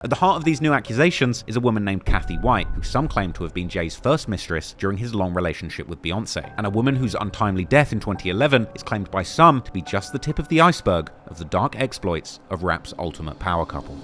At the heart of these new accusations is a woman named Kathy White, who some claim to have been Jay's first mistress during his long relationship with Beyonce, and a woman whose untimely death in 2011 is claimed by some to be just the tip of the iceberg of the dark exploits of rap's ultimate power couple.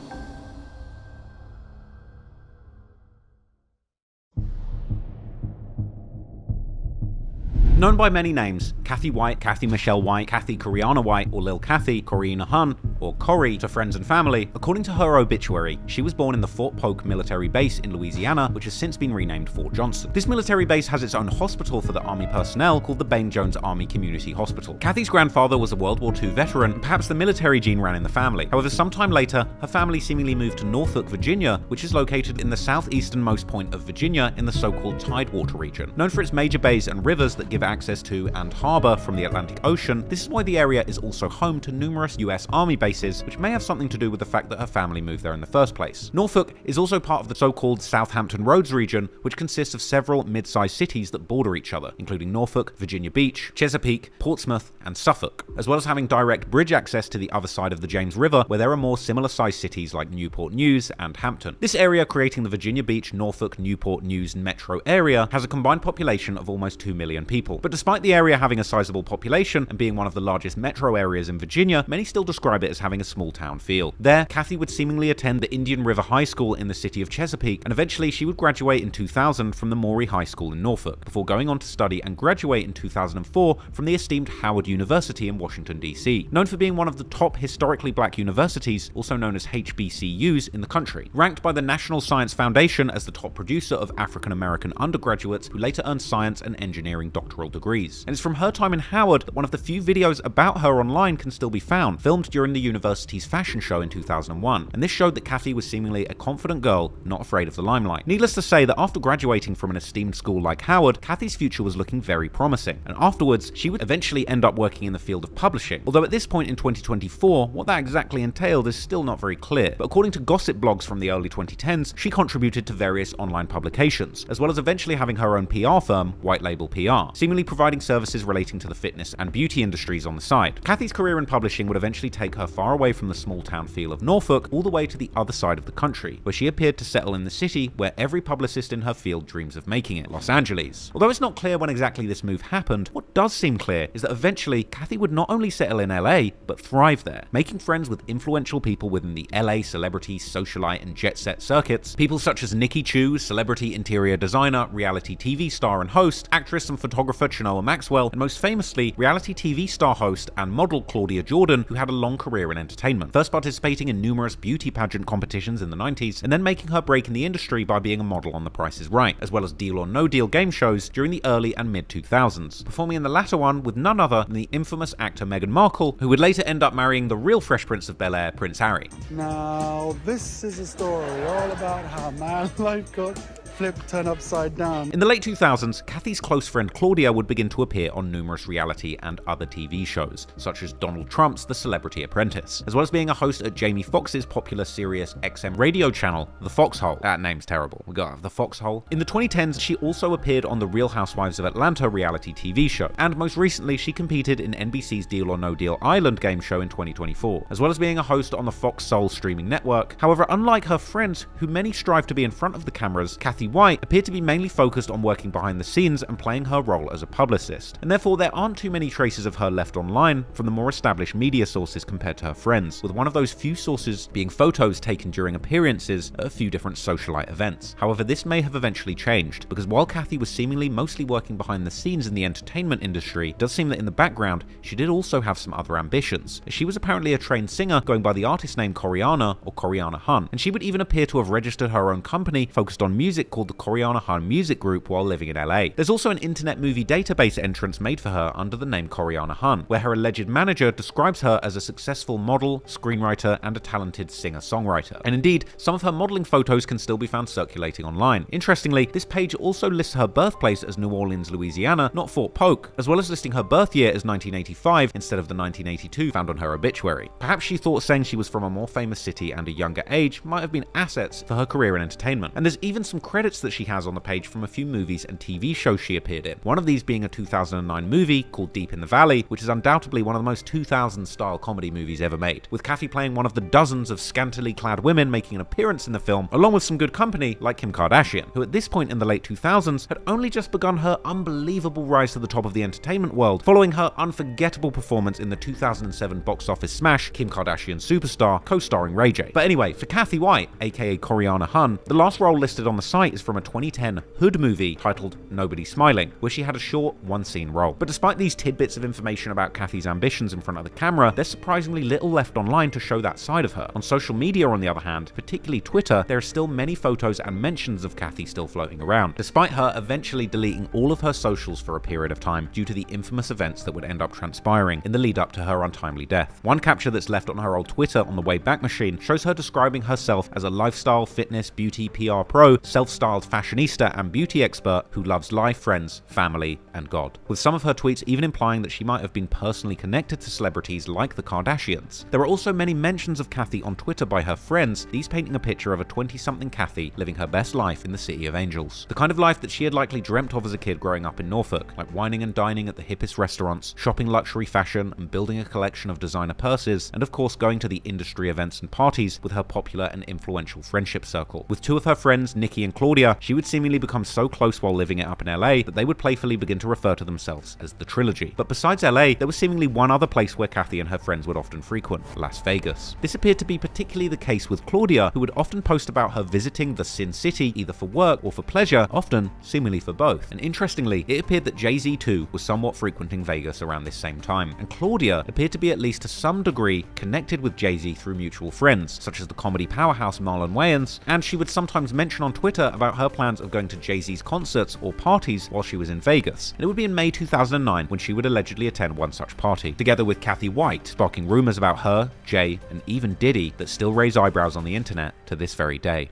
Known by many names, Kathy White, Kathy Michelle White, Kathy Coriana White, or Lil Kathy, Corrina Hun, or Corrie to friends and family, according to her obituary, she was born in the Fort Polk military base in Louisiana, which has since been renamed Fort Johnson. This military base has its own hospital for the Army personnel called the Bain Jones Army Community Hospital. Kathy's grandfather was a World War II veteran, and perhaps the military gene ran in the family. However, sometime later, her family seemingly moved to Norfolk, Virginia, which is located in the southeasternmost point of Virginia in the so-called Tidewater region. Known for its major bays and rivers that give access to and harbor from the Atlantic Ocean, this is why the area is also home to numerous US Army bases, which may have something to do with the fact that her family moved there in the first place. Norfolk is also part of the so-called Southampton Roads region, which consists of several mid-sized cities that border each other, including Norfolk, Virginia Beach, Chesapeake, Portsmouth, and Suffolk, as well as having direct bridge access to the other side of the James River, where there are more similar-sized cities like Newport News and Hampton. This area, creating the Virginia Beach, Norfolk, Newport News metro area, has a combined population of almost 2 million people. But despite the area having a sizable population and being one of the largest metro areas in Virginia, many still describe it as having a small town feel. There, Kathy would seemingly attend the Indian River High School in the city of Chesapeake, and eventually she would graduate in 2000 from the Maury High School in Norfolk, before going on to study and graduate in 2004 from the esteemed Howard University in Washington, D.C. Known for being one of the top historically black universities, also known as HBCUs, in the country. Ranked by the National Science Foundation as the top producer of African American undergraduates who later earned science and engineering doctoral degrees. And it's from her time in Howard that one of the few videos about her online can still be found, filmed during the university's fashion show in 2001, and this showed that Kathy was seemingly a confident girl, not afraid of the limelight. Needless to say that after graduating from an esteemed school like Howard, Kathy's future was looking very promising, and afterwards she would eventually end up working in the field of publishing, although at this point in 2024, what that exactly entailed is still not very clear, but according to gossip blogs from the early 2010s, she contributed to various online publications, as well as eventually having her own PR firm, White Label PR, seemingly providing services relating to the fitness and beauty industries on the side. Kathy's career in publishing would eventually take her far away from the small town feel of Norfolk all the way to the other side of the country, where she appeared to settle in the city where every publicist in her field dreams of making it, Los Angeles. Although it's not clear when exactly this move happened, what does seem clear is that eventually Kathy would not only settle in LA, but thrive there, making friends with influential people within the LA celebrity, socialite, and jet set circuits, people such as Nikki Chu, celebrity interior designer, reality TV star and host, actress and photographer Chenoa Maxwell, and most famously, reality TV star host and model Claudia Jordan, who had a long career in entertainment, first participating in numerous beauty pageant competitions in the 90s, and then making her break in the industry by being a model on The Price is Right, as well as Deal or No Deal game shows during the early and mid-2000s, performing in the latter one with none other than the infamous actor Meghan Markle, who would later end up marrying the real Fresh Prince of Bel-Air, Prince Harry. Now, this is a story all about how man life got flipped, turned upside down. In the late 2000s, Kathy's close friend Claudia would begin to appear on numerous reality and other TV shows, such as Donald Trump's The Celebrity Apprentice, as well as being a host at Jamie Foxx's popular Sirius XM radio channel, The Foxhole. That name's terrible. We gotta have The Foxhole. In the 2010s, she also appeared on the Real Housewives of Atlanta reality TV show, and most recently, she competed in NBC's Deal or No Deal Island game show in 2024, as well as being a host on the Fox Soul streaming network. However, unlike her friends, who many strive to be in front of the cameras, Kathy White appeared to be mainly focused on working behind the scenes and playing her role as a publicist, and therefore there aren't too many traces of her left online from the more established media sources compared to her friends, with one of those few sources being photos taken during appearances at a few different socialite events. However, this may have eventually changed, because while Kathy was seemingly mostly working behind the scenes in the entertainment industry, it does seem that in the background she did also have some other ambitions, as she was apparently a trained singer going by the artist name Coriana or Coriana Hun, and she would even appear to have registered her own company focused on music called the Coriana Hun Music Group while living in LA. There's also an internet movie database entrance made for her under the name Coriana Hun, where her alleged manager describes her as a successful model, screenwriter, and a talented singer-songwriter. And indeed, some of her modeling photos can still be found circulating online. Interestingly, this page also lists her birthplace as New Orleans, Louisiana, not Fort Polk, as well as listing her birth year as 1985 instead of the 1982 found on her obituary. Perhaps she thought saying she was from a more famous city and a younger age might have been assets for her career in entertainment. And there's even some credit credits that she has on the page from a few movies and TV shows she appeared in. One of these being a 2009 movie called Deep in the Valley, which is undoubtedly one of the most 2000s-style comedy movies ever made, with Kathy playing one of the dozens of scantily clad women making an appearance in the film, along with some good company like Kim Kardashian, who at this point in the late 2000s had only just begun her unbelievable rise to the top of the entertainment world, following her unforgettable performance in the 2007 box office smash Kim Kardashian Superstar, co-starring Ray J. But anyway, for Kathy White, aka Coriana Hun, the last role listed on the site is from a 2010 Hood movie titled Nobody Smiling, where she had a short, one-scene role. But despite these tidbits of information about Kathy's ambitions in front of the camera, there's surprisingly little left online to show that side of her. On social media, on the other hand, particularly Twitter, there are still many photos and mentions of Kathy still floating around, despite her eventually deleting all of her socials for a period of time due to the infamous events that would end up transpiring in the lead up to her untimely death. One capture that's left on her old Twitter on the Wayback Machine shows her describing herself as a lifestyle, fitness, beauty, PR pro, self-styled fashionista and beauty expert who loves life, friends, family, and God, with some of her tweets even implying that she might have been personally connected to celebrities like the Kardashians. There are also many mentions of Kathy on Twitter by her friends, these painting a picture of a 20-something Kathy living her best life in the City of Angels. The kind of life that she had likely dreamt of as a kid growing up in Norfolk, like wining and dining at the hippest restaurants, shopping luxury fashion and building a collection of designer purses, and of course going to the industry events and parties with her popular and influential friendship circle. With two of her friends, Nikki and Claudia, she would seemingly become so close while living it up in LA that they would playfully begin to refer to themselves as the Trilogy. But besides LA, there was seemingly one other place where Kathy and her friends would often frequent: Las Vegas. This appeared to be particularly the case with Claudia, who would often post about her visiting the Sin City either for work or for pleasure, often seemingly for both. And interestingly, it appeared that Jay-Z too was somewhat frequenting Vegas around this same time, and Claudia appeared to be at least to some degree connected with Jay-Z through mutual friends, such as the comedy powerhouse Marlon Wayans, and she would sometimes mention on Twitter about her plans of going to Jay-Z's concerts or parties while she was in Vegas. And it would be in May 2009 when she would allegedly attend one such party, together with Kathy White, sparking rumors about her, Jay, and even Diddy that still raise eyebrows on the internet to this very day.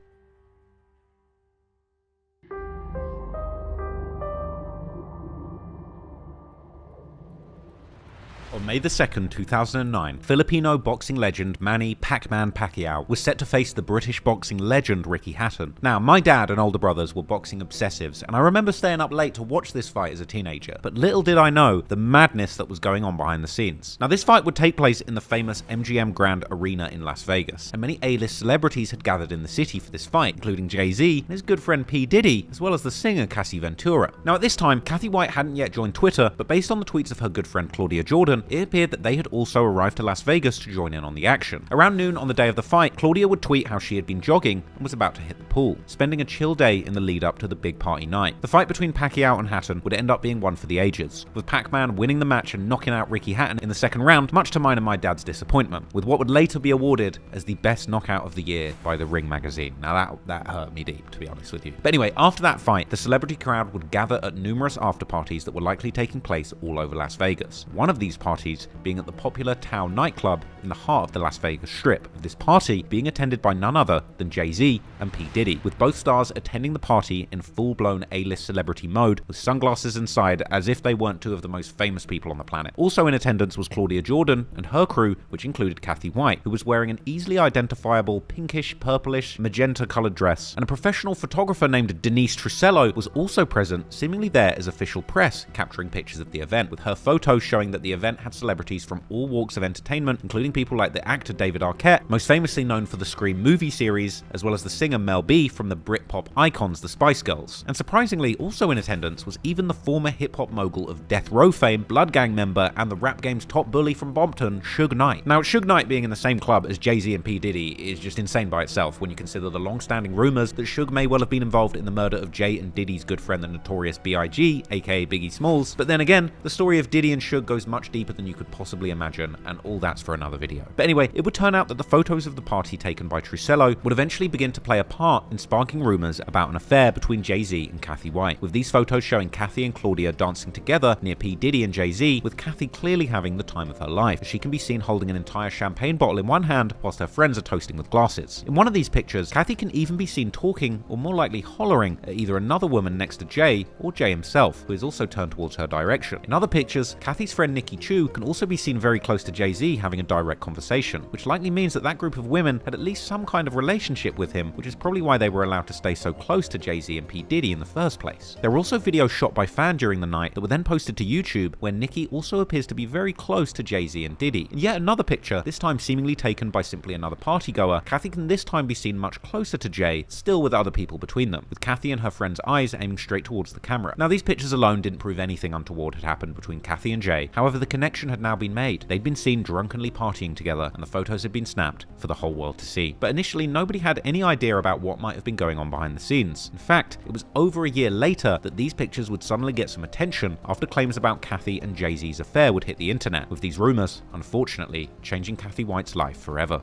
On May 2nd, 2009, Filipino boxing legend Manny "Pac-Man" Pacquiao was set to face the British boxing legend Ricky Hatton. Now, my dad and older brothers were boxing obsessives, and I remember staying up late to watch this fight as a teenager, but little did I know the madness that was going on behind the scenes. Now, this fight would take place in the famous MGM Grand Arena in Las Vegas, and many A-list celebrities had gathered in the city for this fight, including Jay-Z and his good friend P. Diddy, as well as the singer Cassie Ventura. Now, at this time, Kathy White hadn't yet joined Twitter, but based on the tweets of her good friend Claudia Jordan, it appeared that they had also arrived to Las Vegas to join in on the action. Around noon on the day of the fight, Claudia would tweet how she had been jogging and was about to hit the pool, spending a chill day in the lead up to the big party night. The fight between Pacquiao and Hatton would end up being one for the ages, with Pac-Man winning the match and knocking out Ricky Hatton in the second round, much to mine and my dad's disappointment, with what would later be awarded as the best knockout of the year by the Ring magazine. Now that hurt me deep, to be honest with you. But anyway, after that fight, the celebrity crowd would gather at numerous after parties that were likely taking place all over Las Vegas. One of these parties being at the popular Tao nightclub in the heart of the Las Vegas Strip, with this party being attended by none other than Jay-Z and P. Diddy, with both stars attending the party in full-blown A-list celebrity mode with sunglasses inside as if they weren't two of the most famous people on the planet. Also in attendance was Claudia Jordan and her crew, which included Kathy White, who was wearing an easily identifiable pinkish, purplish, magenta-colored dress, and a professional photographer named Denise Trusello was also present, seemingly there as official press, capturing pictures of the event, with her photos showing that the event had celebrities from all walks of entertainment, including people like the actor David Arquette, most famously known for the Scream movie series, as well as the singer Mel B from the Britpop icons the Spice Girls. And surprisingly, also in attendance was even the former hip-hop mogul of Death Row fame, Blood Gang member, and the rap game's top bully from Bompton, Suge Knight. Now, Suge Knight being in the same club as Jay-Z and P. Diddy is just insane by itself when you consider the long-standing rumors that Suge may well have been involved in the murder of Jay and Diddy's good friend, the notorious B.I.G., aka Biggie Smalls. But then again, the story of Diddy and Suge goes much deeper than you could possibly imagine, and all that's for another video. But anyway, it would turn out that the photos of the party taken by Trusello would eventually begin to play a part in sparking rumors about an affair between Jay-Z and Kathy White, with these photos showing Kathy and Claudia dancing together near P. Diddy and Jay-Z, with Kathy clearly having the time of her life, as she can be seen holding an entire champagne bottle in one hand whilst her friends are toasting with glasses. In one of these pictures, Kathy can even be seen talking, or more likely hollering, at either another woman next to Jay or Jay himself, who is also turned towards her direction. In other pictures, Kathy's friend Nikki Chu can also be seen very close to Jay-Z having a direct conversation, which likely means that that group of women had at least some kind of relationship with him, which is probably why why they were allowed to stay so close to Jay-Z and P. Diddy in the first place. There were also videos shot by fans during the night that were then posted to YouTube where Nicki also appears to be very close to Jay-Z and Diddy. In yet another picture, this time seemingly taken by simply another partygoer, Kathy can this time be seen much closer to Jay, still with other people between them, with Kathy and her friend's eyes aiming straight towards the camera. Now, these pictures alone didn't prove anything untoward had happened between Kathy and Jay. However, the connection had now been made. They'd been seen drunkenly partying together, and the photos had been snapped for the whole world to see. But initially, nobody had any idea about what might have been going on behind the scenes. In fact, it was over a year later that these pictures would suddenly get some attention after claims about Kathy and Jay-Z's affair would hit the internet, with these rumors, unfortunately, changing Kathy White's life forever.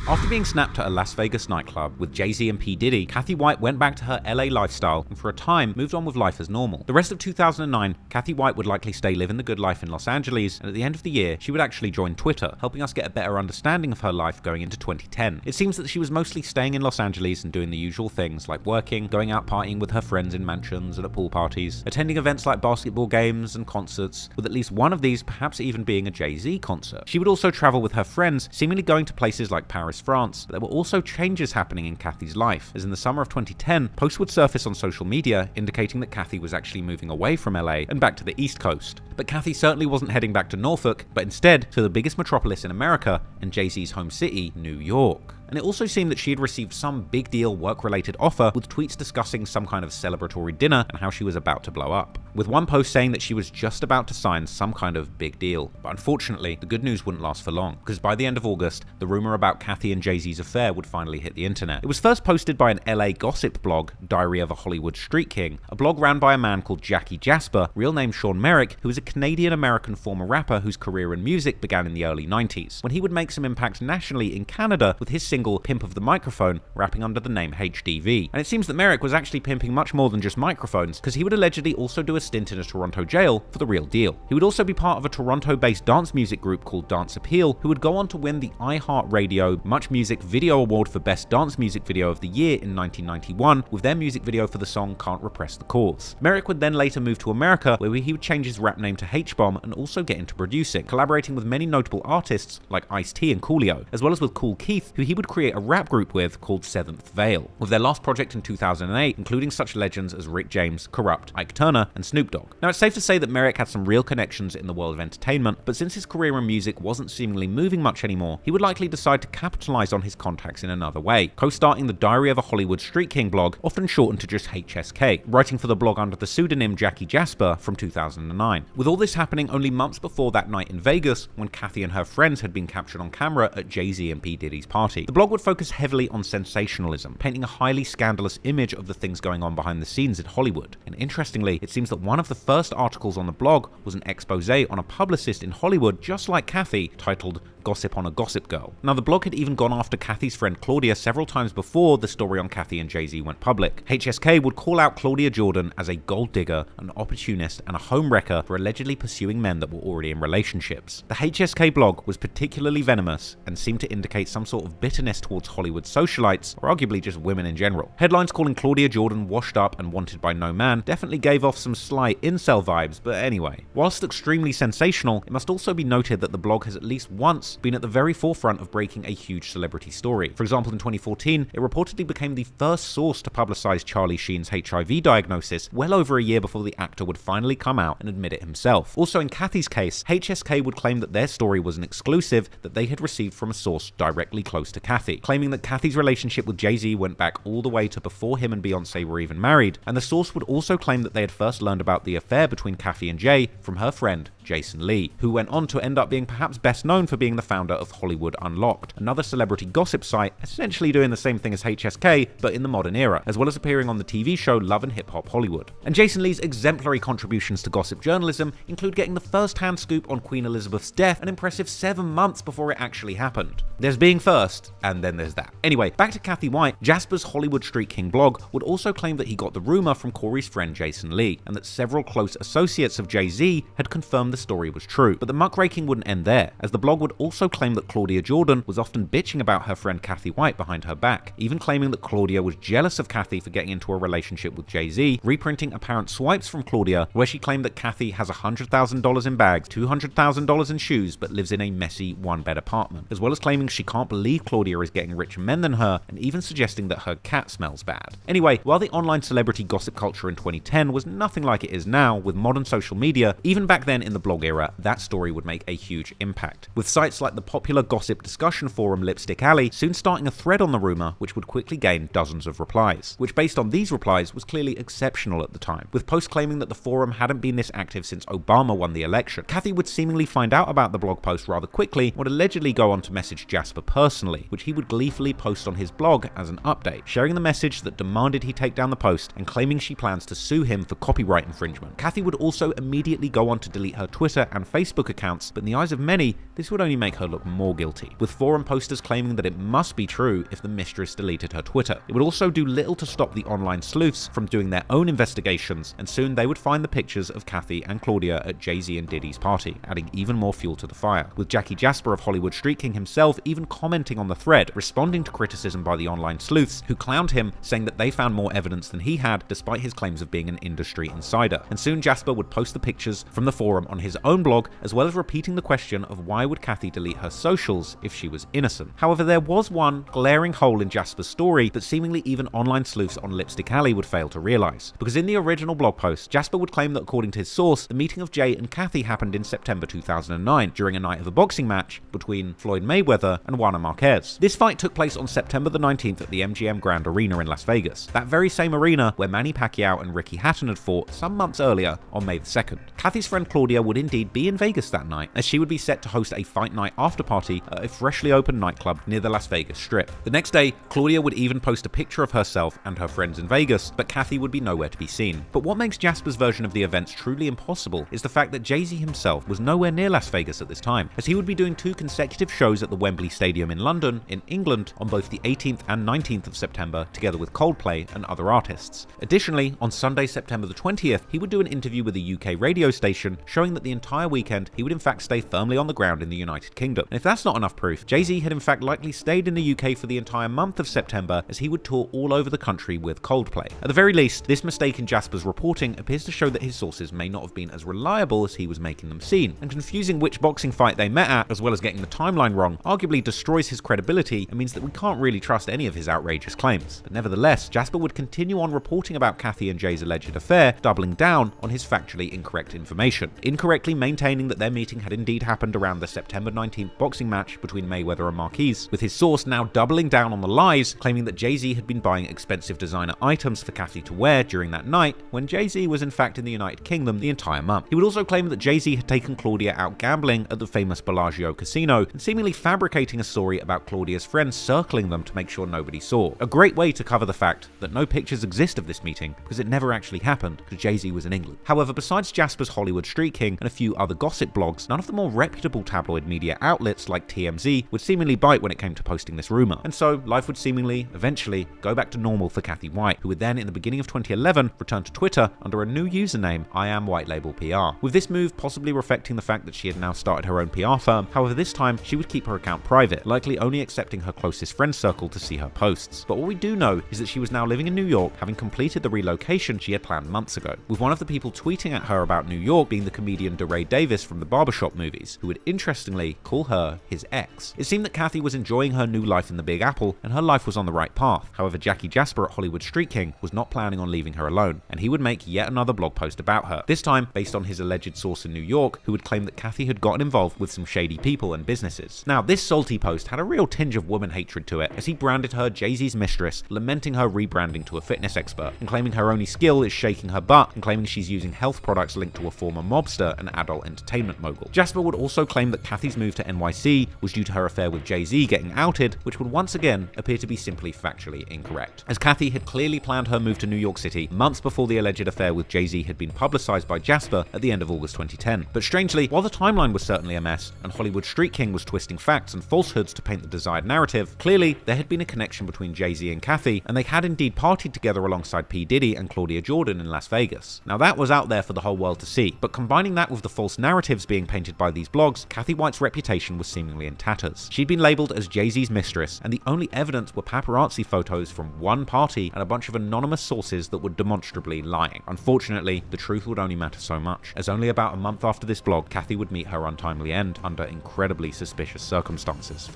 After being snapped at a Las Vegas nightclub with Jay-Z and P. Diddy, Kathy White went back to her LA lifestyle and for a time moved on with life as normal. The rest of 2009, Kathy White would likely stay living the good life in Los Angeles, and at the end of the year, she would actually join Twitter, helping us get a better understanding of her life going into 2010. It seems that she was mostly staying in Los Angeles and doing the usual things like working, going out partying with her friends in mansions and at pool parties, attending events like basketball games and concerts, with at least one of these perhaps even being a Jay-Z concert. She would also travel with her friends, seemingly going to places like Paris, France, but there were also changes happening in Kathy's life, as in the summer of 2010, posts would surface on social media indicating that Kathy was actually moving away from LA and back to the East Coast. But Kathy certainly wasn't heading back to Norfolk, but instead to the biggest metropolis in America and Jay-Z's home city, New York. And it also seemed that she had received some big deal work-related offer, with tweets discussing some kind of celebratory dinner and how she was about to blow up, with one post saying that she was just about to sign some kind of big deal. But unfortunately, the good news wouldn't last for long, because by the end of August, the rumor about Kathy and Jay-Z's affair would finally hit the internet. It was first posted by an LA gossip blog, Diary of a Hollywood Street King, a blog ran by a man called Jackie Jasper, real name Sean Merrick, who is a Canadian-American former rapper whose career in music began in the early 90s, when he would make some impact nationally in Canada with his single Pimp of the Microphone, rapping under the name HDV. And it seems that Merrick was actually pimping much more than just microphones, because he would allegedly also do a stint in a Toronto jail for the real deal. He would also be part of a Toronto-based dance music group called Dance Appeal, who would go on to win the iHeartRadio Much Music Video Award for Best Dance Music Video of the Year in 1991, with their music video for the song Can't Repress the Cause. Merrick would then later move to America, where he would change his rap name to H-Bomb and also get into producing, collaborating with many notable artists like Ice-T and Coolio, as well as with Kool Keith, who he would create a rap group with called Seventh Veil, with their last project in 2008 including such legends as Rick James, Corrupt, Ike Turner, and Snoop Dogg. Now, it's safe to say that Merrick had some real connections in the world of entertainment, but since his career in music wasn't seemingly moving much anymore, he would likely decide to capitalize on his contacts in another way, co-starting the Diary of a Hollywood Street King blog, often shortened to just HSK, writing for the blog under the pseudonym Jackie Jasper from 2009. With all this happening only months before that night in Vegas, when Kathy and her friends had been captured on camera at Jay-Z and P. Diddy's party. The blog would focus heavily on sensationalism, painting a highly scandalous image of the things going on behind the scenes in Hollywood. And interestingly, it seems that one of the first articles on the blog was an expose on a publicist in Hollywood just like Kathy, titled Gossip on a Gossip Girl. Now, the blog had even gone after Kathy's friend Claudia several times before the story on Kathy and Jay-Z went public. HSK would call out Claudia Jordan as a gold digger, an opportunist, and a homewrecker for allegedly pursuing men that were already in relationships. The HSK blog was particularly venomous and seemed to indicate some sort of bitterness towards Hollywood socialites, or arguably just women in general. Headlines calling Claudia Jordan washed up and wanted by no man definitely gave off some slight incel vibes, but anyway. Whilst extremely sensational, it must also be noted that the blog has at least once been at the very forefront of breaking a huge celebrity story. For example, in 2014, it reportedly became the first source to publicize Charlie Sheen's HIV diagnosis well over a year before the actor would finally come out and admit it himself. Also, in Kathy's case, HSK would claim that their story was an exclusive that they had received from a source directly close to Kathy, claiming that Kathy's relationship with Jay-Z went back all the way to before him and Beyonce were even married, and the source would also claim that they had first learned about the affair between Kathy and Jay from her friend Jason Lee, who went on to end up being perhaps best known for being the founder of Hollywood Unlocked, another celebrity gossip site essentially doing the same thing as HSK but in the modern era, as well as appearing on the TV show Love and Hip Hop Hollywood. And Jason Lee's exemplary contributions to gossip journalism include getting the first-hand scoop on Queen Elizabeth's death an impressive 7 months before it actually happened. There's being first, and then there's that. Anyway, back to Kathy White. Jasper's Hollywood Street King blog would also claim that he got the rumor from Corey's friend Jason Lee, and that several close associates of Jay-Z had confirmed the story was true. But the muckraking wouldn't end there, as the blog would also claim that Claudia Jordan was often bitching about her friend Kathy White behind her back, even claiming that Claudia was jealous of Kathy for getting into a relationship with Jay-Z, reprinting apparent swipes from Claudia where she claimed that Kathy has $100,000 in bags, $200,000 in shoes, but lives in a messy one-bed apartment, as well as claiming she can't believe Claudia is getting richer men than her, and even suggesting that her cat smells bad. Anyway, while the online celebrity gossip culture in 2010 was nothing like it is now with modern social media, even back then in the blog era, that story would make a huge impact, with sites like the popular gossip discussion forum Lipstick Alley soon starting a thread on the rumor which would quickly gain dozens of replies, which based on these replies was clearly exceptional at the time, with posts claiming that the forum hadn't been this active since Obama won the election. Kathy would seemingly find out about the blog post rather quickly, would allegedly go on to message Jasper personally, which he would gleefully post on his blog as an update, sharing the message that demanded he take down the post and claiming she plans to sue him for copyright infringement. Kathy would also immediately go on to delete her Twitter and Facebook accounts, but in the eyes of many, this would only make her look more guilty, with forum posters claiming that it must be true if the Mistress deleted her Twitter. It would also do little to stop the online sleuths from doing their own investigations, and soon they would find the pictures of Kathy and Claudia at Jay-Z and Diddy's party, adding even more fuel to the fire, with Jackie Jasper of Hollywood Street King himself even commenting on the thread, responding to criticism by the online sleuths, who clowned him, saying that they found more evidence than he had, despite his claims of being an industry insider. And soon Jasper would post the pictures from the forum on his own blog, as well as repeating the question of why would Kathy delete her socials if she was innocent. However, there was one glaring hole in Jasper's story that seemingly even online sleuths on Lipstick Alley would fail to realize, because in the original blog post, Jasper would claim that according to his source, the meeting of Jay and Kathy happened in September 2009 during a night of a boxing match between Floyd Mayweather and Juana Marquez. This fight took place on September the 19th at the MGM Grand Arena in Las Vegas, that very same arena where Manny Pacquiao and Pacquiao-Hatton had fought some months earlier on May the 2nd. Kathy's friend Claudia would indeed be in Vegas that night, as she would be set to host a fight night after party at a freshly opened nightclub near the Las Vegas Strip. The next day, Claudia would even post a picture of herself and her friends in Vegas, but Kathy would be nowhere to be seen. But what makes Jasper's version of the events truly impossible is the fact that Jay-Z himself was nowhere near Las Vegas at this time, as he would be doing 2 consecutive shows at the Wembley Stadium in London, in England, on both the 18th and 19th of September, together with Coldplay and other artists. Additionally, on Sunday, September the 20th, he would do an interview with a UK radio station, showing that the entire weekend he would in fact stay firmly on the ground in the United Kingdom. And if that's not enough proof, Jay-Z had in fact likely stayed in the UK for the entire month of September, as he would tour all over the country with Coldplay. At the very least, this mistake in Jasper's reporting appears to show that his sources may not have been as reliable as he was making them seem, and confusing which boxing fight they met at, as well as getting the timeline wrong, arguably destroys his credibility and means that we can't really trust any of his outrageous claims. But nevertheless, Jasper would continue on reporting about Kathy and Jay's alleged affair, doubling down on his factually incorrect information, incorrectly maintaining that their meeting had indeed happened around the September 19th boxing match between Mayweather and Marquez, with his source now doubling down on the lies, claiming that Jay-Z had been buying expensive designer items for Kathy to wear during that night, when Jay-Z was in fact in the United Kingdom the entire month. He would also claim that Jay-Z had taken Claudia out gambling at the famous Bellagio casino, and seemingly fabricating a story about Claudia's friends circling them to make sure nobody saw. A great way to cover the fact that no pictures exist of this meeting, because it never actually happened, because Jay-Z was in England. However, besides Jasper's Hollywood Street King and a few other gossip blogs, none of the more reputable tabloid media outlets like TMZ would seemingly bite when it came to posting this rumor. And so, life would seemingly, eventually, go back to normal for Kathy White, who would then, in the beginning of 2011, return to Twitter under a new username, I Am White Label PR, with this move possibly reflecting the fact that she had now started her own PR firm. However, this time, she would keep her account private, likely only accepting her closest friend circle to see her posts. But what we do know is that she was now living in New York, having completed the relocation she had planned months ago, with one of the people tweeting at her about New York being the comedian DeRay Davis from the Barbershop movies, who would interestingly call her his ex. It seemed that Kathy was enjoying her new life in the Big Apple, and her life was on the right path. However, Jackie Jasper at Hollywood Street King was not planning on leaving her alone, and he would make yet another blog post about her, this time based on his alleged source in New York, who would claim that Kathy had gotten involved with some shady people and businesses. Now, this salty post had a real tinge of woman hatred to it, as he branded her Jay-Z's mistress, lamenting her rebranding to a fitness expert, and claiming her only skill is shaking her butt, and claiming she's using health products linked to a former mobster and adult entertainment mogul. Jasper would also claim that Kathy's move to NYC was due to her affair with Jay-Z getting outed, which would once again appear to be simply factually incorrect, as Kathy had clearly planned her move to New York City months before the alleged affair with Jay-Z had been publicized by Jasper at the end of August 2010. But strangely, while the timeline was certainly a mess, and Hollywood Street King was twisting facts and falsehoods to paint the desired narrative, clearly there had been a connection between Jay-Z and Kathy, and they had indeed partied together alongside P. Diddy and Claudia Jordan in Las Vegas. Now that was out there for the whole world to see, but combining that that, with the false narratives being painted by these blogs, Kathy White's reputation was seemingly in tatters. She'd been labeled as Jay-Z's mistress, and the only evidence were paparazzi photos from one party and a bunch of anonymous sources that were demonstrably lying. Unfortunately, the truth would only matter so much, as only about a month after this blog, Kathy would meet her untimely end under incredibly suspicious circumstances.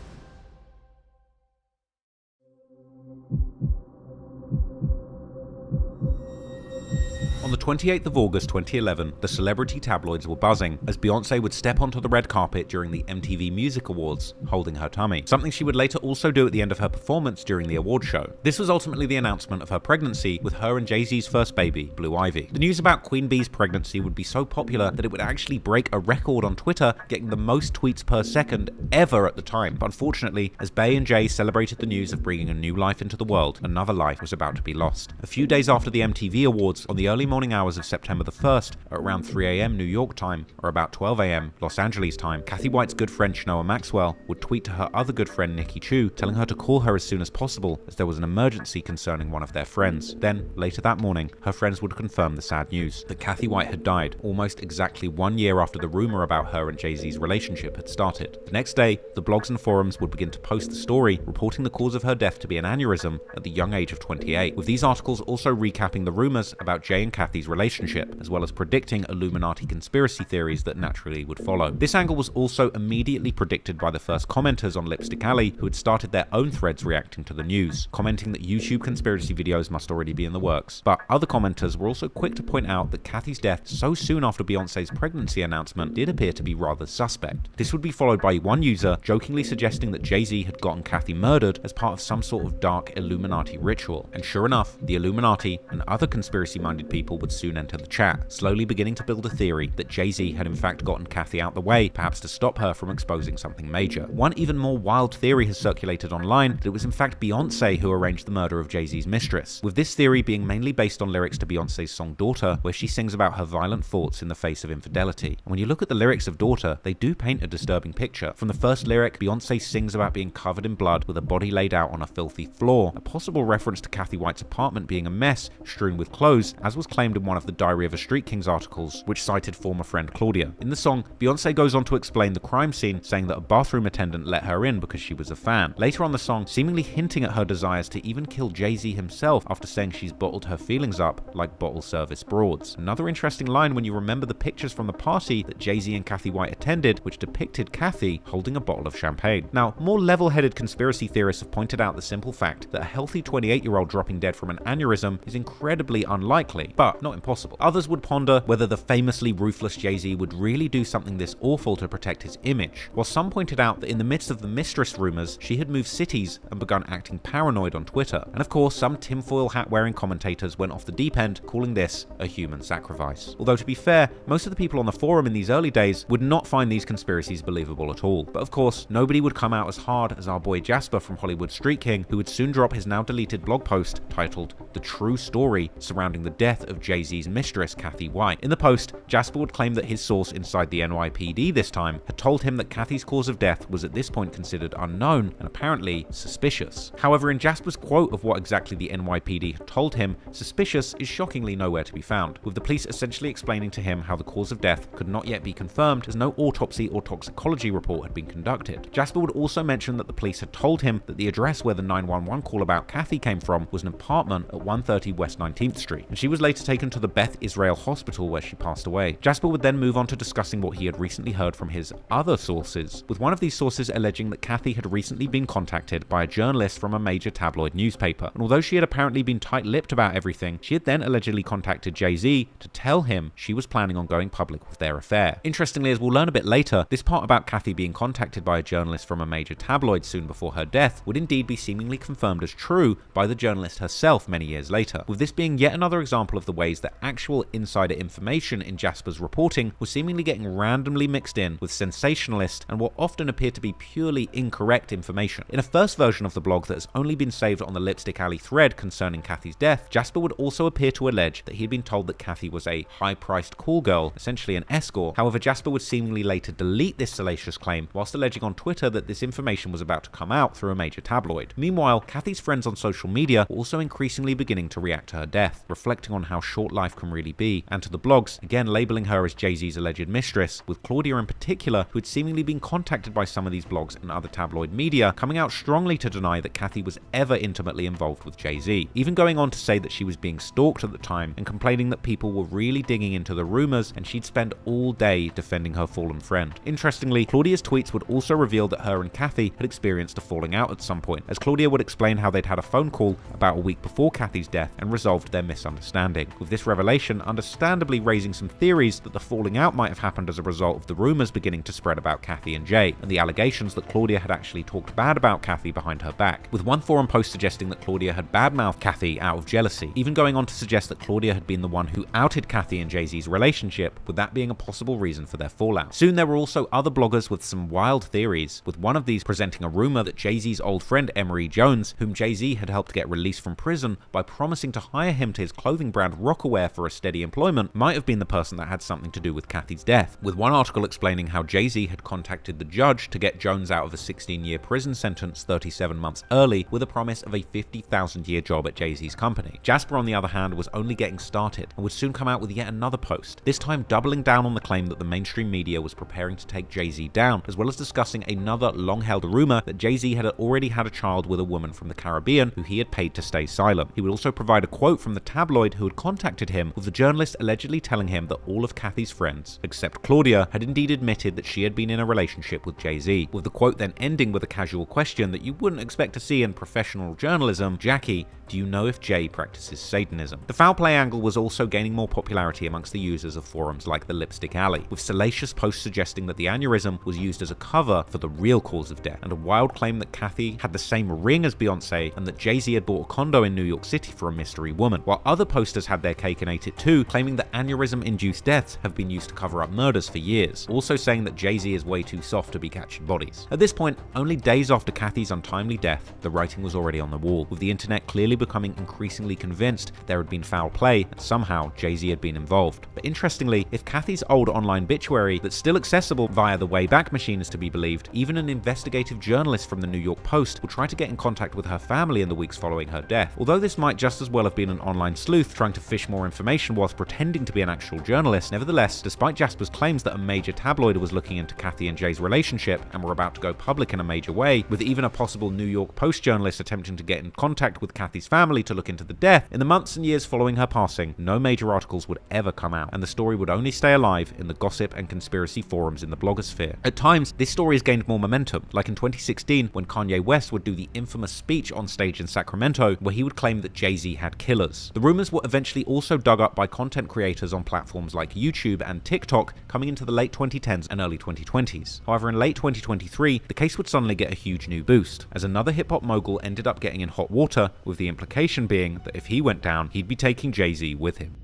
On the 28th of August 2011, the celebrity tabloids were buzzing as Beyoncé would step onto the red carpet during the MTV Music Awards, holding her tummy, something she would later also do at the end of her performance during the award show. This was ultimately the announcement of her pregnancy with her and Jay-Z's first baby, Blue Ivy. The news about Queen Bee's pregnancy would be so popular that it would actually break a record on Twitter, getting the most tweets per second ever at the time. But unfortunately, as Bey and Jay celebrated the news of bringing a new life into the world, another life was about to be lost. A few days after the MTV Awards, on the early morning hours of September the 1st, at around 3 a.m. New York time, or about 12 a.m. Los Angeles time, Kathy White's good friend Shanoa Maxwell would tweet to her other good friend Nikki Chu, telling her to call her as soon as possible as there was an emergency concerning one of their friends. Then, later that morning, her friends would confirm the sad news that Kathy White had died almost exactly 1 year after the rumor about her and Jay-Z's relationship had started. The next day, the blogs and forums would begin to post the story, reporting the cause of her death to be an aneurysm at the young age of 28, with these articles also recapping the rumors about Jay and Kathy's relationship, as well as predicting Illuminati conspiracy theories that naturally would follow. This angle was also immediately predicted by the first commenters on Lipstick Alley, who had started their own threads reacting to the news, commenting that YouTube conspiracy videos must already be in the works. But other commenters were also quick to point out that Kathy's death so soon after Beyoncé's pregnancy announcement did appear to be rather suspect. This would be followed by one user jokingly suggesting that Jay-Z had gotten Kathy murdered as part of some sort of dark Illuminati ritual. And sure enough, the Illuminati and other conspiracy-minded people would soon enter the chat, slowly beginning to build a theory that Jay-Z had in fact gotten Kathy out the way, perhaps to stop her from exposing something major. One even more wild theory has circulated online that it was in fact Beyoncé who arranged the murder of Jay-Z's mistress, with this theory being mainly based on lyrics to Beyoncé's song Daughter, where she sings about her violent thoughts in the face of infidelity. And when you look at the lyrics of Daughter, they do paint a disturbing picture. From the first lyric, Beyoncé sings about being covered in blood with a body laid out on a filthy floor, a possible reference to Kathy White's apartment being a mess, strewn with clothes, as was claimed in one of the Diary of a Street Kings articles, which cited former friend Claudia. In the song, Beyoncé goes on to explain the crime scene, saying that a bathroom attendant let her in because she was a fan. Later on the song, seemingly hinting at her desires to even kill Jay-Z himself after saying she's bottled her feelings up like bottle service broads. Another interesting line when you remember the pictures from the party that Jay-Z and Kathy White attended, which depicted Kathy holding a bottle of champagne. Now, more level-headed conspiracy theorists have pointed out the simple fact that a healthy 28-year-old dropping dead from an aneurysm is incredibly unlikely, but not impossible. Others would ponder whether the famously ruthless Jay-Z would really do something this awful to protect his image, while some pointed out that in the midst of the Mistress rumors, she had moved cities and begun acting paranoid on Twitter. And of course, some tinfoil hat-wearing commentators went off the deep end, calling this a human sacrifice. Although to be fair, most of the people on the forum in these early days would not find these conspiracies believable at all. But of course, nobody would come out as hard as our boy Jasper from Hollywood Street King, who would soon drop his now deleted blog post titled "The True Story Surrounding the Death of Jay-Z's Mistress, Kathy White." In the post, Jasper would claim that his source inside the NYPD this time had told him that Kathy's cause of death was at this point considered unknown and apparently suspicious. However, in Jasper's quote of what exactly the NYPD had told him, suspicious is shockingly nowhere to be found, with the police essentially explaining to him how the cause of death could not yet be confirmed as no autopsy or toxicology report had been conducted. Jasper would also mention that the police had told him that the address where the 911 call about Kathy came from was an apartment at 130 West 19th Street, and she was later taken to the Beth Israel Hospital where she passed away. Jasper would then move on to discussing what he had recently heard from his other sources, with one of these sources alleging that Kathy had recently been contacted by a journalist from a major tabloid newspaper, and although she had apparently been tight-lipped about everything, she had then allegedly contacted Jay-Z to tell him she was planning on going public with their affair. Interestingly, as we'll learn a bit later, this part about Kathy being contacted by a journalist from a major tabloid soon before her death would indeed be seemingly confirmed as true by the journalist herself many years later, with this being yet another example of the ways that actual insider information in Jasper's reporting was seemingly getting randomly mixed in with sensationalist and what often appeared to be purely incorrect information. In a first version of the blog that has only been saved on the Lipstick Alley thread concerning Kathy's death, Jasper would also appear to allege that he had been told that Kathy was a high-priced call girl, essentially an escort. However, Jasper would seemingly later delete this salacious claim, whilst alleging on Twitter that this information was about to come out through a major tabloid. Meanwhile, Kathy's friends on social media were also increasingly beginning to react to her death, reflecting on how short short life can really be, and to the blogs, again labeling her as Jay-Z's alleged mistress, with Claudia in particular, who had seemingly been contacted by some of these blogs and other tabloid media, coming out strongly to deny that Kathy was ever intimately involved with Jay-Z, even going on to say that she was being stalked at the time and complaining that people were really digging into the rumors and she'd spend all day defending her fallen friend. Interestingly, Claudia's tweets would also reveal that her and Kathy had experienced a falling out at some point, as Claudia would explain how they'd had a phone call about a week before Kathy's death and resolved their misunderstanding, with this revelation understandably raising some theories that the falling out might have happened as a result of the rumors beginning to spread about Kathy and Jay, and the allegations that Claudia had actually talked bad about Kathy behind her back, with one forum post suggesting that Claudia had badmouthed Kathy out of jealousy, even going on to suggest that Claudia had been the one who outed Kathy and Jay-Z's relationship, with that being a possible reason for their fallout. Soon there were also other bloggers with some wild theories, with one of these presenting a rumor that Jay-Z's old friend Emery Jones, whom Jay-Z had helped get released from prison by promising to hire him to his clothing brand Rockaware for a steady employment, might have been the person that had something to do with Kathy's death, with one article explaining how Jay-Z had contacted the judge to get Jones out of a 16-year prison sentence 37 months early with a promise of a 50,000-year job at Jay-Z's company. Jasper, on the other hand, was only getting started and would soon come out with yet another post, this time doubling down on the claim that the mainstream media was preparing to take Jay-Z down, as well as discussing another long-held rumor that Jay-Z had already had a child with a woman from the Caribbean who he had paid to stay silent. He would also provide a quote from the tabloid who had contacted him, with the journalist allegedly telling him that all of Kathy's friends, except Claudia, had indeed admitted that she had been in a relationship with Jay-Z, with the quote then ending with a casual question that you wouldn't expect to see in professional journalism: "Jackie, do you know if Jay practices Satanism?" The foul play angle was also gaining more popularity amongst the users of forums like the Lipstick Alley, with salacious posts suggesting that the aneurysm was used as a cover for the real cause of death, and a wild claim that Kathy had the same ring as Beyonce and that Jay-Z had bought a condo in New York City for a mystery woman, while other posters had their cake and ate it too, claiming that aneurysm-induced deaths have been used to cover up murders for years, also saying that Jay-Z is way too soft to be catching bodies. At this point, only days after Kathy's untimely death, the writing was already on the wall, with the internet clearly becoming increasingly convinced there had been foul play and somehow Jay-Z had been involved. But interestingly, if Kathy's old online obituary that's still accessible via the Wayback Machine is to be believed, even an investigative journalist from the New York Post would try to get in contact with her family in the weeks following her death. Although this might just as well have been an online sleuth trying to fish more information whilst pretending to be an actual journalist, nevertheless, despite Jasper's claims that a major tabloid was looking into Kathy and Jay's relationship and were about to go public in a major way, with even a possible New York Post journalist attempting to get in contact with Kathy's family to look into the death, in the months and years following her passing, no major articles would ever come out, and the story would only stay alive in the gossip and conspiracy forums in the blogosphere. At times, this story has gained more momentum, like in 2016 when Kanye West would do the infamous speech on stage in Sacramento where he would claim that Jay-Z had killers. The rumors were eventually also dug up by content creators on platforms like YouTube and TikTok coming into the late 2010s and early 2020s. However, in late 2023, the case would suddenly get a huge new boost, as another hip-hop mogul ended up getting in hot water, with the implication being that if he went down, he'd be taking Jay-Z with him.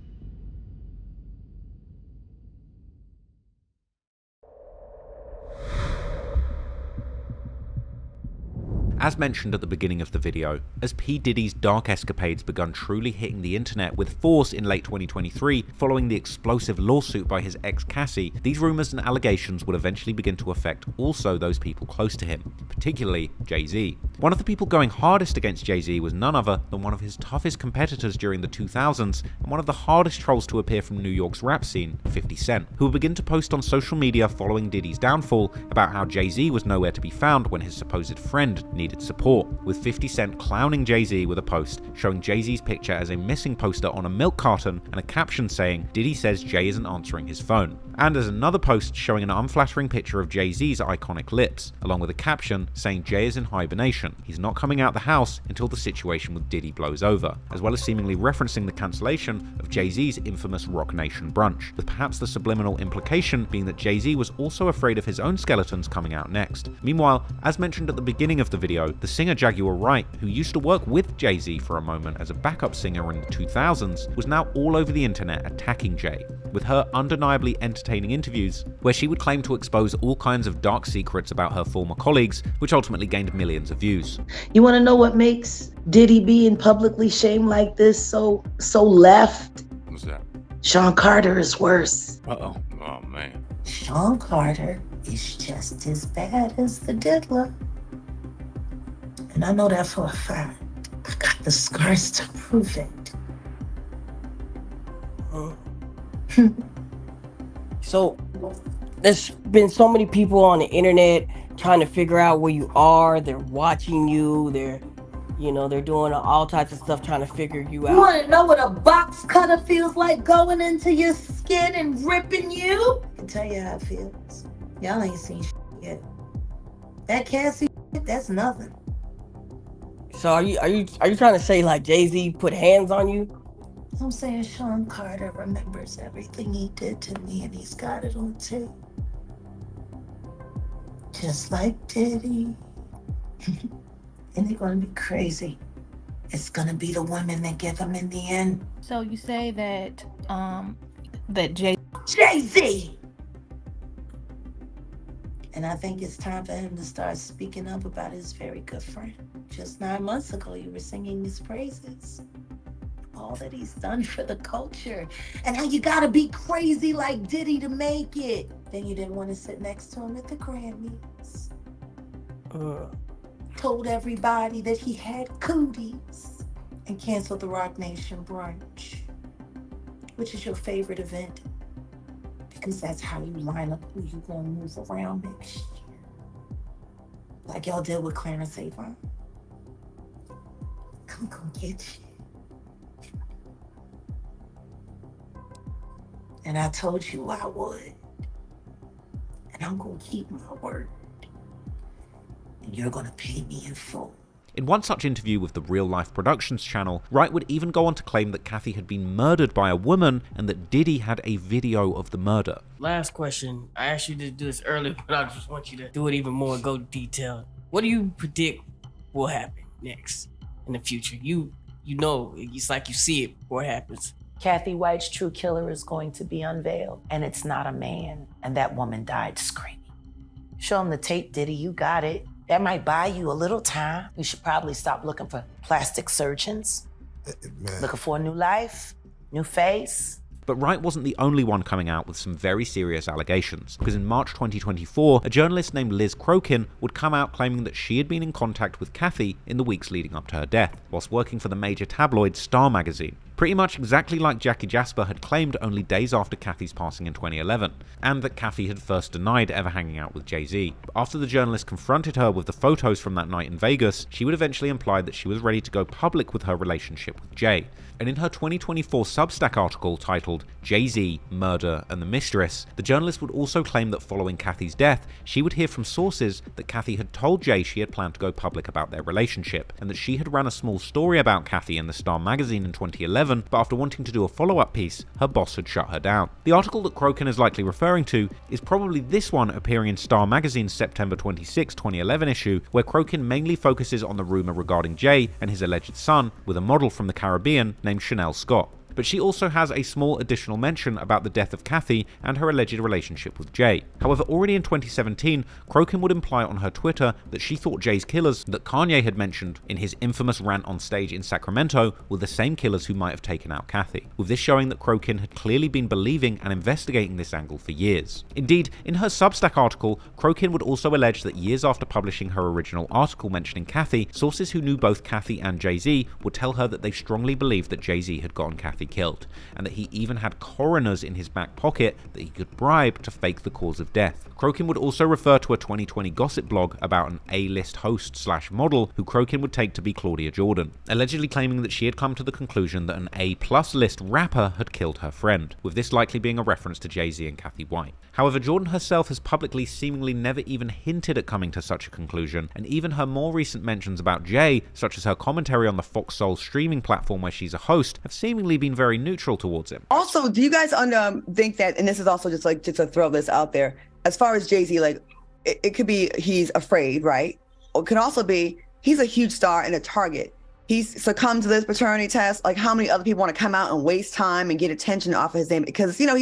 As mentioned at the beginning of the video, as P. Diddy's dark escapades begun truly hitting the internet with force in late 2023 following the explosive lawsuit by his ex Cassie, these rumors and allegations would eventually begin to affect also those people close to him, particularly Jay-Z. One of the people going hardest against Jay-Z was none other than one of his toughest competitors during the 2000s and one of the hardest trolls to appear from New York's rap scene, 50 Cent, who would begin to post on social media following Diddy's downfall about how Jay-Z was nowhere to be found when his supposed friend needed support, with 50 Cent clowning Jay-Z with a post showing Jay-Z's picture as a missing poster on a milk carton and a caption saying Diddy says Jay isn't answering his phone, and as another post showing an unflattering picture of Jay-Z's iconic lips, along with a caption saying Jay is in hibernation, he's not coming out the house until the situation with Diddy blows over, as well as seemingly referencing the cancellation of Jay-Z's infamous Rock Nation brunch, with perhaps the subliminal implication being that Jay-Z was also afraid of his own skeletons coming out next. Meanwhile, as mentioned at the beginning of the video, the singer Jaguar Wright, who used to work with Jay-Z for a moment as a backup singer in the 2000s, was now all over the internet attacking Jay, with her undeniably entertaining interviews where she would claim to expose all kinds of dark secrets about her former colleagues, which ultimately gained millions of views. You want to know what makes Diddy being publicly shamed like this so left? What's that? Sean Carter is worse. Uh-oh. Oh, man. Sean Carter is just as bad as the diddler. And I know that for a fact. I got the scars to prove it. So there's been so many people on the internet trying to figure out where you are. They're watching you. They're doing all types of stuff trying to figure you out. You want to know what a box cutter feels like going into your skin and ripping you? I can tell you how it feels. Y'all ain't seen shit yet. That Cassie shit, that's nothing. So are you trying to say like Jay-Z put hands on you? I'm saying Sean Carter remembers everything he did to me and he's got it on tape. Just like Diddy. And they're gonna be crazy. It's gonna be the women that get them in the end. So you say that Jay-Z! And I think it's time for him to start speaking up about his very good friend. Just 9 months ago, you were singing his praises. All that he's done for the culture. And how you gotta be crazy like Diddy to make it. Then you didn't want to sit next to him at the Grammys. Told everybody that he had cooties. And canceled the Rock Nation brunch. Which is your favorite event. Because that's how you line up who you gonna move around next year. Like y'all did with Clarence Avant. I'm gonna get you. And I told you I would. And I'm gonna keep my word. And you're gonna pay me in full. In one such interview with the Real Life Productions channel, Wright would even go on to claim that Kathy had been murdered by a woman and that Diddy had a video of the murder. Last question. I asked you to do this earlier, but I just want you to do it even more, go detailed. What do you predict will happen next in the future? You know, it's like you see it before it happens. Kathy White's true killer is going to be unveiled. And it's not a man. And that woman died screaming. Show him the tape, Diddy. You got it. That might buy you a little time. You should probably stop looking for plastic surgeons. Looking for a new life, new face. But Wright wasn't the only one coming out with some very serious allegations, because in March 2024, a journalist named Liz Crokin would come out claiming that she had been in contact with Kathy in the weeks leading up to her death, whilst working for the major tabloid Star magazine. Pretty much exactly like Jackie Jasper had claimed only days after Kathy's passing in 2011, and that Kathy had first denied ever hanging out with Jay-Z. But after the journalist confronted her with the photos from that night in Vegas, she would eventually imply that she was ready to go public with her relationship with Jay. And in her 2024 Substack article titled Jay-Z, Murder and the Mistress, the journalist would also claim that following Kathy's death, she would hear from sources that Kathy had told Jay she had planned to go public about their relationship, and that she had ran a small story about Kathy in the Star magazine in 2011, but after wanting to do a follow-up piece, her boss had shut her down. The article that Crokin is likely referring to is probably this one appearing in Star magazine's September 26, 2011 issue, where Crokin mainly focuses on the rumor regarding Jay and his alleged son with a model from the Caribbean named Chanel Scott. But she also has a small additional mention about the death of Kathy and her alleged relationship with Jay. However, already in 2017, Crokin would imply on her Twitter that she thought Jay's killers that Kanye had mentioned in his infamous rant on stage in Sacramento were the same killers who might have taken out Kathy, with this showing that Crokin had clearly been believing and investigating this angle for years. Indeed, in her Substack article, Crokin would also allege that years after publishing her original article mentioning Kathy, sources who knew both Kathy and Jay-Z would tell her that they strongly believed that Jay-Z had gotten Kathy killed, and that he even had coroners in his back pocket that he could bribe to fake the cause of death. Crokin would also refer to a 2020 gossip blog about an A-list host/model who Crokin would take to be Claudia Jordan, allegedly claiming that she had come to the conclusion that an A+ list rapper had killed her friend, with this likely being a reference to Jay-Z and Kathy White. However, Jordan herself has publicly seemingly never even hinted at coming to such a conclusion, and even her more recent mentions about Jay, such as her commentary on the Fox Soul streaming platform where she's a host, have seemingly been very neutral towards him. Also, do you guys think that, and this is also just to throw this out there, as far as Jay-Z, like it could be he's afraid, right? Or it could also be he's a huge star and a target. He's succumbed to this paternity test. Like, how many other people want to come out and waste time and get attention off of his name? Because, you know,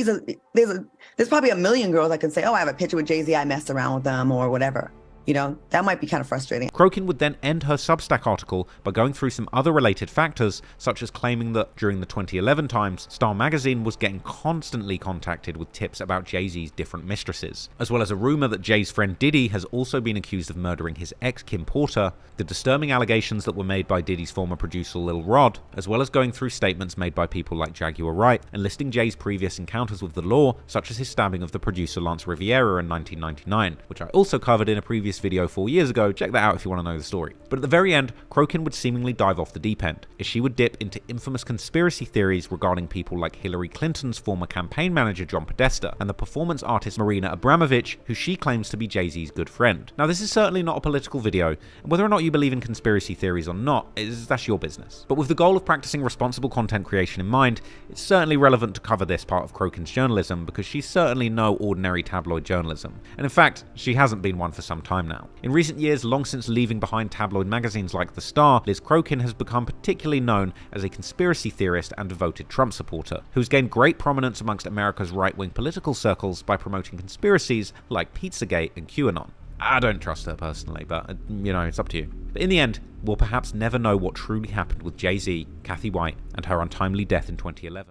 there's probably a million girls that can say, oh, I have a picture with Jay-Z, I messed around with them or whatever. That might be kind of frustrating. Crokin would then end her Substack article by going through some other related factors, such as claiming that during the 2011 times, Star Magazine was getting constantly contacted with tips about Jay-Z's different mistresses, as well as a rumor that Jay's friend Diddy has also been accused of murdering his ex Kim Porter, the disturbing allegations that were made by Diddy's former producer Lil Rod, as well as going through statements made by people like Jaguar Wright and listing Jay's previous encounters with the law, such as his stabbing of the producer Lance Riviera in 1999, which I also covered in a previous video 4 years ago. Check that out if you want to know the story. But at the very end, Crokin would seemingly dive off the deep end, as she would dip into infamous conspiracy theories regarding people like Hillary Clinton's former campaign manager John Podesta and the performance artist Marina Abramovich, who she claims to be Jay-Z's good friend. Now, this is certainly not a political video, and whether or not you believe in conspiracy theories or not, that's your business. But with the goal of practicing responsible content creation in mind, it's certainly relevant to cover this part of Crokin's journalism, because she's certainly no ordinary tabloid journalism. And in fact, she hasn't been one for some time now. In recent years, long since leaving behind tabloid magazines like The Star, Liz Crokin has become particularly known as a conspiracy theorist and devoted Trump supporter, who's gained great prominence amongst America's right-wing political circles by promoting conspiracies like Pizzagate and QAnon. I don't trust her personally, but, it's up to you. But in the end, we'll perhaps never know what truly happened with Jay-Z, Kathy White, and her untimely death in 2011.